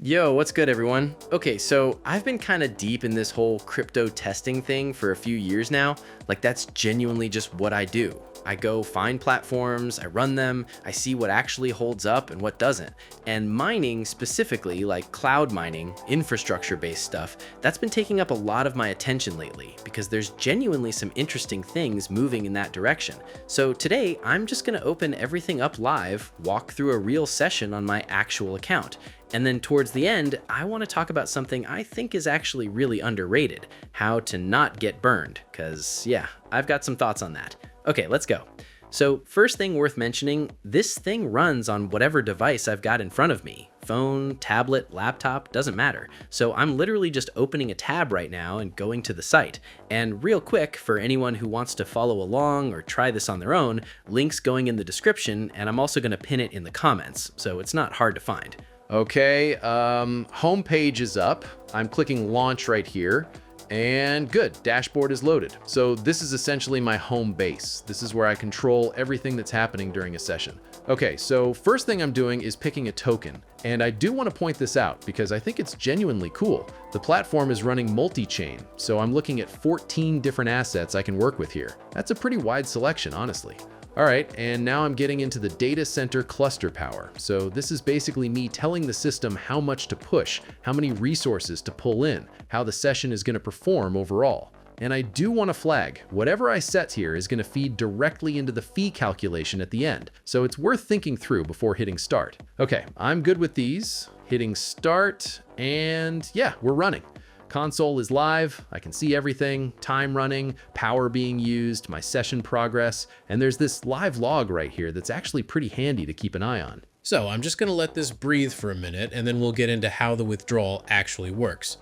Yo, what's good, everyone? Okay, so I've been kind of deep in this whole crypto testing thing for a few years now. Like, that's genuinely just what I do. I go find platforms, I run them, I see what actually holds up and what doesn't. And mining specifically, like cloud mining, infrastructure-based stuff, that's been taking up a lot of my attention lately because there's genuinely some interesting things moving in that direction. So today, I'm just gonna open everything up live, walk through a real session on my actual account. And then towards the end, I want to talk about something I think is actually really underrated, how to not get burned, because yeah, I've got some thoughts on that. Okay, let's go. So first thing worth mentioning, this thing runs on whatever device I've got in front of me. Phone, tablet, laptop, doesn't matter. So I'm literally just opening a tab right now and going to the site. And real quick, for anyone who wants to follow along or try this on their own, links going in the description, and I'm also going to pin it in the comments, so it's not hard to find. Okay, homepage is up. I'm clicking launch right here. And good, dashboard is loaded. So this is essentially my home base. This is where I control everything that's happening during a session. Okay, so first thing I'm doing is picking a token. And I do want to point this out because I think it's genuinely cool. The platform is running multi-chain, so I'm looking at 14 different assets I can work with here. That's a pretty wide selection, honestly. All right, and now I'm getting into the data center cluster power. So this is basically me telling the system how much to push, how many resources to pull in, how the session is going to perform overall. And I do want to flag, whatever I set here is going to feed directly into the fee calculation at the end. So it's worth thinking through before hitting start. Okay, I'm good with these. Hitting start, and yeah, we're running. Console is live, I can see everything, time running, power being used, my session progress, and there's this live log right here that's actually pretty handy to keep an eye on. So I'm just going to let this breathe for a minute, and then we'll get into how the withdrawal actually works.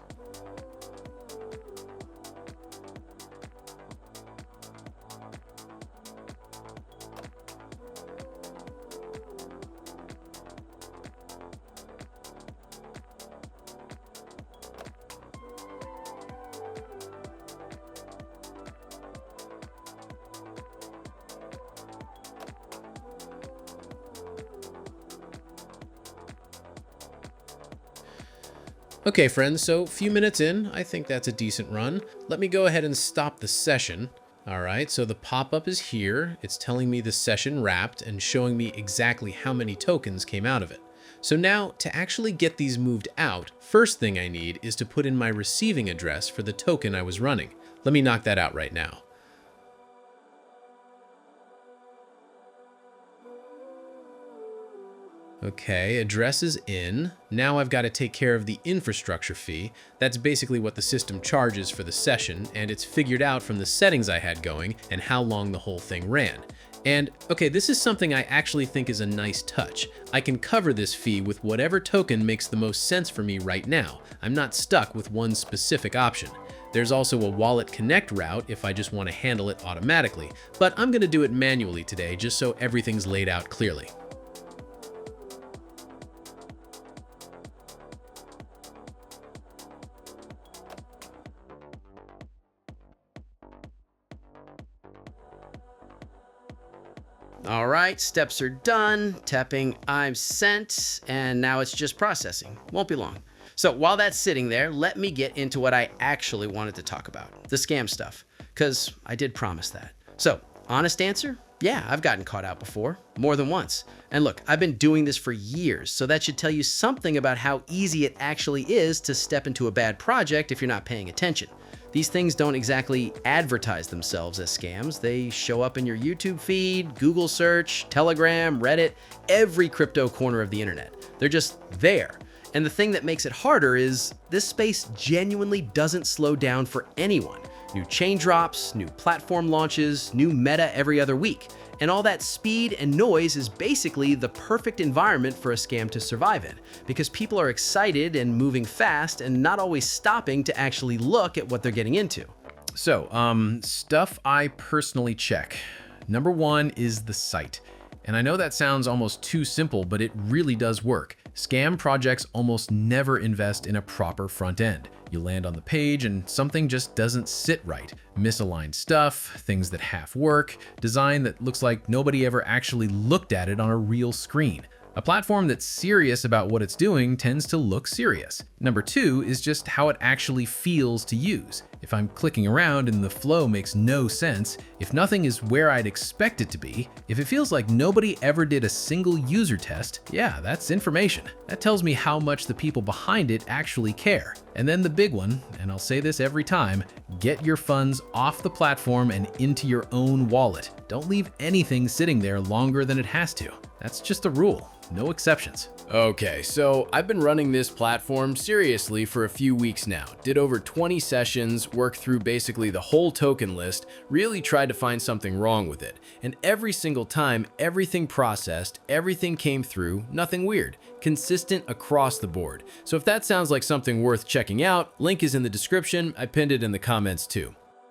Okay friends, so a few minutes in, I think that's a decent run. Let me go ahead and stop the session. All right, so the pop-up is here. It's telling me the session wrapped and showing me exactly how many tokens came out of it. So now, to actually get these moved out, first thing I need is to put in my receiving address for the token I was running. Let me knock that out right now. Okay, address is in. Now I've got to take care of the infrastructure fee. That's basically what the system charges for the session, and it's figured out from the settings I had going and how long the whole thing ran. And okay, this is something I actually think is a nice touch. I can cover this fee with whatever token makes the most sense for me right now. I'm not stuck with one specific option. There's also a wallet connect route if I just want to handle it automatically, but I'm going to do it manually today just so everything's laid out clearly. All right, steps are done, tapping I'm sent, and now it's just processing. Won't be long. So while that's sitting there, let me get into what I actually wanted to talk about, the scam stuff, because I did promise that. So, honest answer? Yeah, I've gotten caught out before, more than once. And look, I've been doing this for years, so that should tell you something about how easy it actually is to step into a bad project if you're not paying attention. These things don't exactly advertise themselves as scams. They show up in your YouTube feed, Google search, Telegram, Reddit, every crypto corner of the internet. They're just there. And the thing that makes it harder is this space genuinely doesn't slow down for anyone. New chain drops, new platform launches, new meta every other week. And all that speed and noise is basically the perfect environment for a scam to survive in, because people are excited and moving fast and not always stopping to actually look at what they're getting into. So, stuff I personally check. Number one is the site. And I know that sounds almost too simple, but it really does work. Scam projects almost never invest in a proper front end. You land on the page and something just doesn't sit right. Misaligned stuff, things that half work, design that looks like nobody ever actually looked at it on a real screen. A platform that's serious about what it's doing tends to look serious. Number 2 is just how it actually feels to use. If I'm clicking around and the flow makes no sense, if nothing is where I'd expect it to be, if it feels like nobody ever did a single user test, yeah, that's information. That tells me how much the people behind it actually care. And then the big one, and I'll say this every time, get your funds off the platform and into your own wallet. Don't leave anything sitting there longer than it has to. That's just a rule, no exceptions. Okay, so I've been running this platform seriously for a few weeks now. Did over 20 sessions, worked through basically the whole token list, really tried to find something wrong with it. And every single time, everything processed, everything came through, nothing weird. Consistent across the board. So if that sounds like something worth checking out, link is in the description. I pinned it in the comments too.